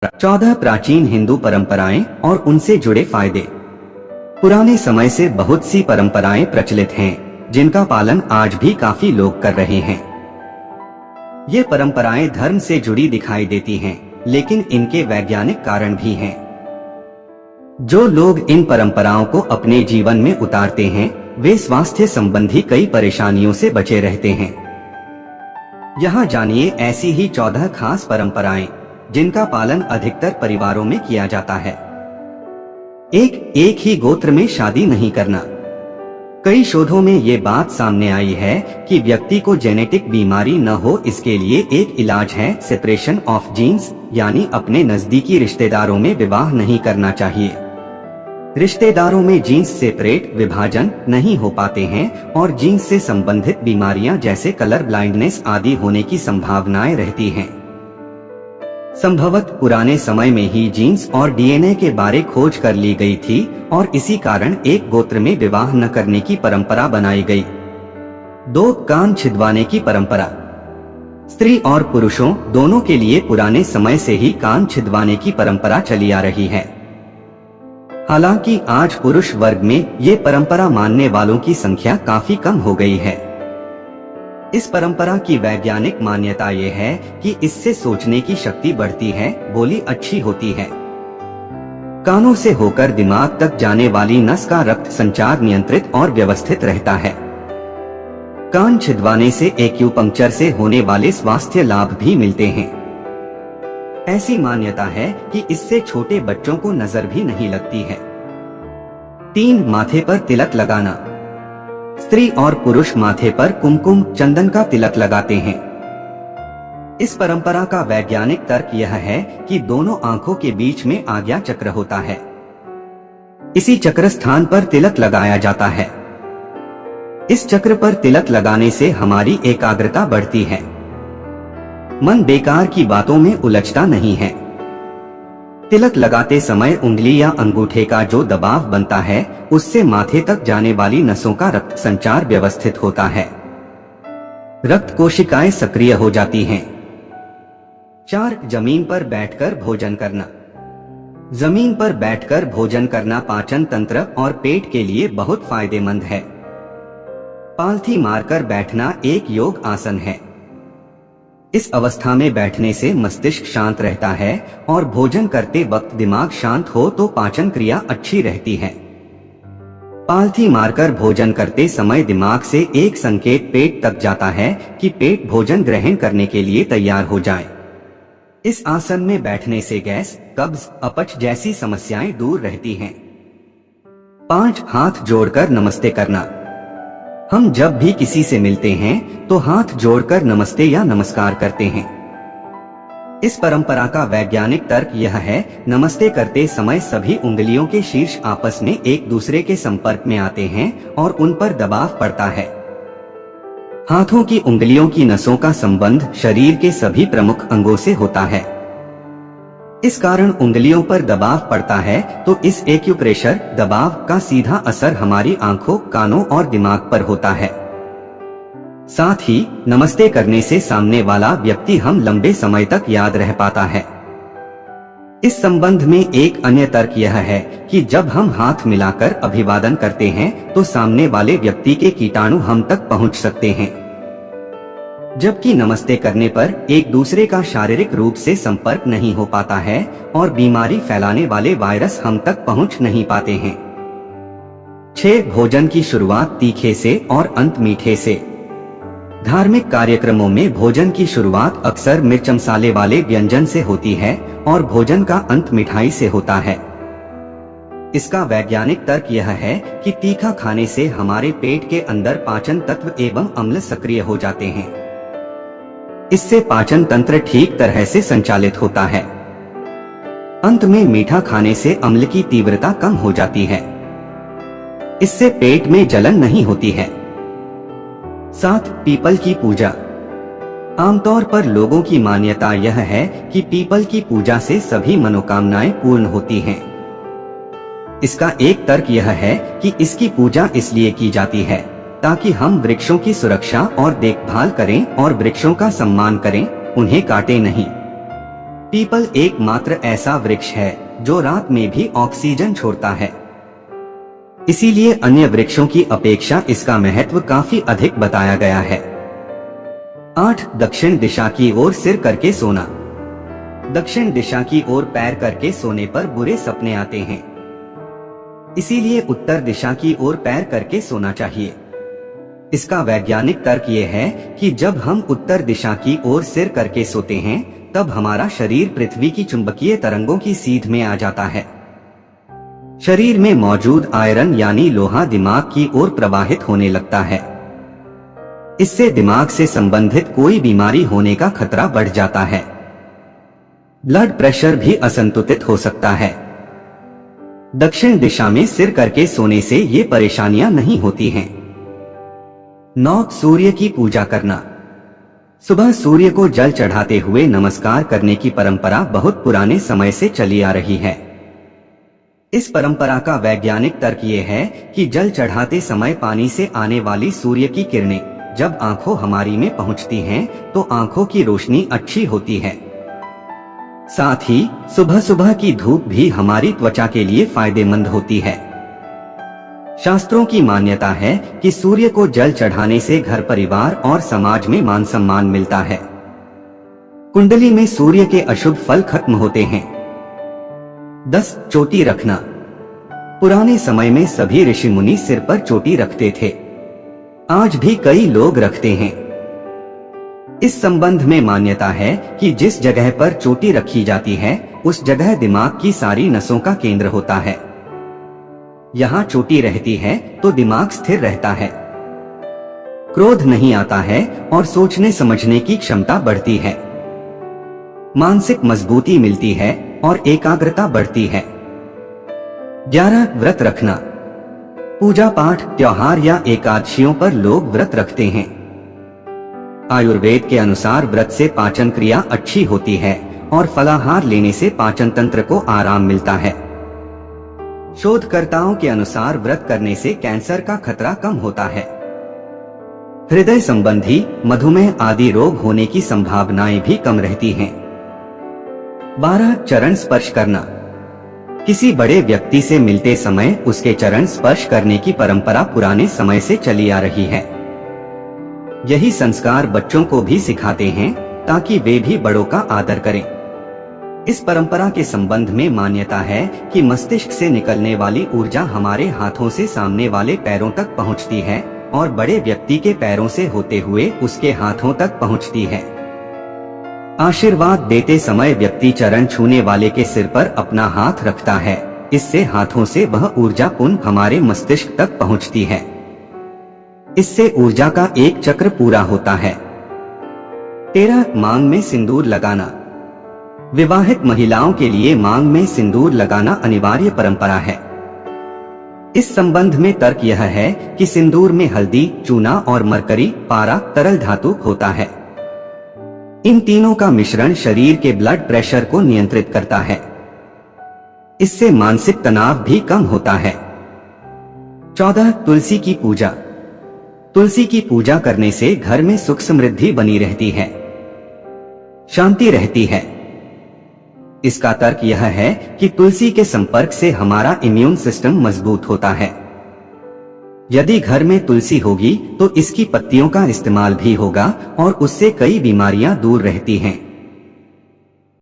14 प्राचीन हिंदू परंपराएं और उनसे जुड़े फायदे। पुराने समय से बहुत सी परंपराएं प्रचलित हैं, जिनका पालन आज भी काफी लोग कर रहे हैं। ये परंपराएं धर्म से जुड़ी दिखाई देती हैं, लेकिन इनके वैज्ञानिक कारण भी हैं। जो लोग इन परंपराओं को अपने जीवन में उतारते हैं, वे स्वास्थ्य संबंधी कई परेशानियों से बचे रहते हैं। यहाँ जानिए ऐसी ही 14 खास परंपराएं जिनका पालन अधिकतर परिवारों में किया जाता है। एक ही गोत्र में शादी नहीं करना। कई शोधों में ये बात सामने आई है कि व्यक्ति को जेनेटिक बीमारी न हो, इसके लिए एक इलाज है सेपरेशन ऑफ जीन्स, यानी अपने नजदीकी रिश्तेदारों में विवाह नहीं करना चाहिए। रिश्तेदारों में जीन्स सेपरेट विभाजन नहीं हो पाते हैं और जीन्स से संबंधित बीमारियां जैसे कलर ब्लाइंडनेस आदि होने की संभावनाएं रहती हैं। संभवतः पुराने समय में ही जीन्स और डीएनए के बारे खोज कर ली गई थी और इसी कारण एक गोत्र में विवाह न करने की परंपरा बनाई गई। 2 कान छिदवाने की परंपरा। स्त्री और पुरुषों दोनों के लिए पुराने समय से ही कान छिदवाने की परंपरा चली आ रही है। हालांकि आज पुरुष वर्ग में ये परंपरा मानने वालों की संख्या काफी कम हो गई है। इस परंपरा की वैज्ञानिक मान्यता ये है कि इससे सोचने की शक्ति बढ़ती है, बोली अच्छी होती है। कानों से होकर दिमाग तक जाने वाली नस का रक्त संचार नियंत्रित और व्यवस्थित रहता है। कान छिदवाने से एक्यूपंक्चर से होने वाले स्वास्थ्य लाभ भी मिलते हैं। ऐसी मान्यता है कि इससे छोटे बच्चों को नजर भी नहीं लगती है। 3 माथे पर तिलक लगाना। स्त्री और पुरुष माथे पर कुमकुम चंदन का तिलक लगाते हैं। इस परंपरा का वैज्ञानिक तर्क यह है कि दोनों आंखों के बीच में आज्ञा चक्र होता है। इसी चक्र स्थान पर तिलक लगाया जाता है। इस चक्र पर तिलक लगाने से हमारी एकाग्रता बढ़ती है। मन बेकार की बातों में उलझता नहीं है। तिलक लगाते समय उंगली या अंगूठे का जो दबाव बनता है, उससे माथे तक जाने वाली नसों का रक्त संचार व्यवस्थित होता है। रक्त कोशिकाएं सक्रिय हो जाती हैं। 4 जमीन पर बैठकर भोजन करना। जमीन पर बैठकर भोजन करना पाचन तंत्र और पेट के लिए बहुत फायदेमंद है। पालथी मारकर बैठना एक योग आसन है। इस अवस्था में बैठने से मस्तिष्क शांत रहता है और भोजन करते वक्त दिमाग शांत हो तो पाचन क्रिया अच्छी रहती है। पालथी मारकर भोजन करते समय दिमाग से एक संकेत पेट तक जाता है कि पेट भोजन ग्रहण करने के लिए तैयार हो जाए। इस आसन में बैठने से गैस, कब्ज, अपच जैसी समस्याएं दूर रहती हैं। 5 हाथ जोड़कर नमस्ते करना। हम जब भी किसी से मिलते हैं तो हाथ जोड़कर नमस्ते या नमस्कार करते हैं। इस परंपरा का वैज्ञानिक तर्क यह है, नमस्ते करते समय सभी उंगलियों के शीर्ष आपस में एक दूसरे के संपर्क में आते हैं और उन पर दबाव पड़ता है। हाथों की उंगलियों की नसों का संबंध शरीर के सभी प्रमुख अंगों से होता है। इस कारण उंगलियों पर दबाव पड़ता है तो इस एक्यूप्रेशर दबाव का सीधा असर हमारी आंखों, कानों और दिमाग पर होता है। साथ ही नमस्ते करने से सामने वाला व्यक्ति हम लंबे समय तक याद रह पाता है। इस संबंध में एक अन्य तर्क यह है कि जब हम हाथ मिलाकर अभिवादन करते हैं तो सामने वाले व्यक्ति के कीटाणु हम तक पहुंच सकते हैं, जबकि नमस्ते करने पर एक दूसरे का शारीरिक रूप से संपर्क नहीं हो पाता है और बीमारी फैलाने वाले वायरस हम तक पहुंच नहीं पाते हैं। 6 भोजन की शुरुआत तीखे से और अंत मीठे से। धार्मिक कार्यक्रमों में भोजन की शुरुआत अक्सर मिर्च मसाले वाले व्यंजन से होती है और भोजन का अंत मिठाई से होता है। इसका वैज्ञानिक तर्क यह है कि तीखा खाने से हमारे पेट के अंदर पाचन तत्व एवं अम्ल सक्रिय हो जाते हैं। इससे पाचन तंत्र ठीक तरह से संचालित होता है। अंत में मीठा खाने से अम्ल की तीव्रता कम हो जाती है। इससे पेट में जलन नहीं होती है। 7 पीपल की पूजा। आमतौर पर लोगों की मान्यता यह है कि पीपल की पूजा से सभी मनोकामनाएं पूर्ण होती हैं। इसका एक तर्क यह है कि इसकी पूजा इसलिए की जाती है ताकि हम वृक्षों की सुरक्षा और देखभाल करें और वृक्षों का सम्मान करें, उन्हें काटे नहीं। पीपल एकमात्र ऐसा वृक्ष है जो रात में भी ऑक्सीजन छोड़ता है। इसीलिए अन्य वृक्षों की अपेक्षा इसका महत्व काफी अधिक बताया गया है। 8. दक्षिण दिशा की ओर सिर करके सोना। दक्षिण दिशा की ओर पैर करके सोने पर बुरे सपने आते हैं। इसीलिए उत्तर दिशा की ओर पैर करके सोना चाहिए। इसका वैज्ञानिक तर्क ये है कि जब हम उत्तर दिशा की ओर सिर करके सोते हैं तब हमारा शरीर पृथ्वी की चुंबकीय तरंगों की सीध में आ जाता है। शरीर में मौजूद आयरन यानी लोहा दिमाग की ओर प्रवाहित होने लगता है। इससे दिमाग से संबंधित कोई बीमारी होने का खतरा बढ़ जाता है। ब्लड प्रेशर भी असंतुलित हो सकता है। दक्षिण दिशा में सिर करके सोने से ये परेशानियां नहीं होती हैं। 9. सूर्य की पूजा करना। सुबह सूर्य को जल चढ़ाते हुए नमस्कार करने की परंपरा बहुत पुराने समय से चली आ रही है। इस परंपरा का वैज्ञानिक तर्क ये है कि जल चढ़ाते समय पानी से आने वाली सूर्य की किरणें जब आंखों हमारी में पहुंचती हैं तो आंखों की रोशनी अच्छी होती है। साथ ही सुबह सुबह की धूप भी हमारी त्वचा के लिए फायदेमंद होती है। शास्त्रों की मान्यता है कि सूर्य को जल चढ़ाने से घर परिवार और समाज में मान सम्मान मिलता है। कुंडली में सूर्य के अशुभ फल खत्म होते हैं। 10. चोटी रखना। पुराने समय में सभी ऋषि मुनि सिर पर चोटी रखते थे। आज भी कई लोग रखते हैं। इस संबंध में मान्यता है कि जिस जगह पर चोटी रखी जाती है उस जगह दिमाग की सारी नसों का केंद्र होता है। यहाँ चोटी रहती है तो दिमाग स्थिर रहता है, क्रोध नहीं आता है और सोचने समझने की क्षमता बढ़ती है। मानसिक मजबूती मिलती है और एकाग्रता बढ़ती है। 11. व्रत रखना। पूजा पाठ, त्योहार या एकादशियों पर लोग व्रत रखते हैं। आयुर्वेद के अनुसार व्रत से पाचन क्रिया अच्छी होती है और फलाहार लेने से पाचन तंत्र को आराम मिलता है। शोधकर्ताओं के अनुसार व्रत करने से कैंसर का खतरा कम होता है। हृदय संबंधी, मधुमेह आदि रोग होने की संभावनाएं भी कम रहती हैं। 12. चरण स्पर्श करना। किसी बड़े व्यक्ति से मिलते समय उसके चरण स्पर्श करने की परंपरा पुराने समय से चली आ रही है। यही संस्कार बच्चों को भी सिखाते हैं ताकि वे भी बड़ों का आदर करें। इस परंपरा के संबंध में मान्यता है कि मस्तिष्क से निकलने वाली ऊर्जा हमारे हाथों से सामने वाले पैरों तक पहुंचती है और बड़े व्यक्ति के पैरों से होते हुए उसके हाथों तक पहुंचती है। आशीर्वाद देते समय व्यक्ति चरण छूने वाले के सिर पर अपना हाथ रखता है। इससे हाथों से वह ऊर्जा पुनः हमारे मस्तिष्क तक पहुंचती है। इससे ऊर्जा का एक चक्र पूरा होता है। 13. मांग में सिंदूर लगाना। विवाहित महिलाओं के लिए मांग में सिंदूर लगाना अनिवार्य परंपरा है। इस संबंध में तर्क यह है कि सिंदूर में हल्दी, चूना और मरकरी, पारा, तरल धातु होता है। इन तीनों का मिश्रण शरीर के ब्लड प्रेशर को नियंत्रित करता है। इससे मानसिक तनाव भी कम होता है। 14. तुलसी की पूजा। तुलसी की पूजा करने से घर में सुख समृद्धि बनी रहती है, शांति रहती है। इसका तर्क यह है कि तुलसी के संपर्क से हमारा इम्यून सिस्टम मजबूत होता है। यदि घर में तुलसी होगी तो इसकी पत्तियों का इस्तेमाल भी होगा और उससे कई बीमारियां दूर रहती हैं।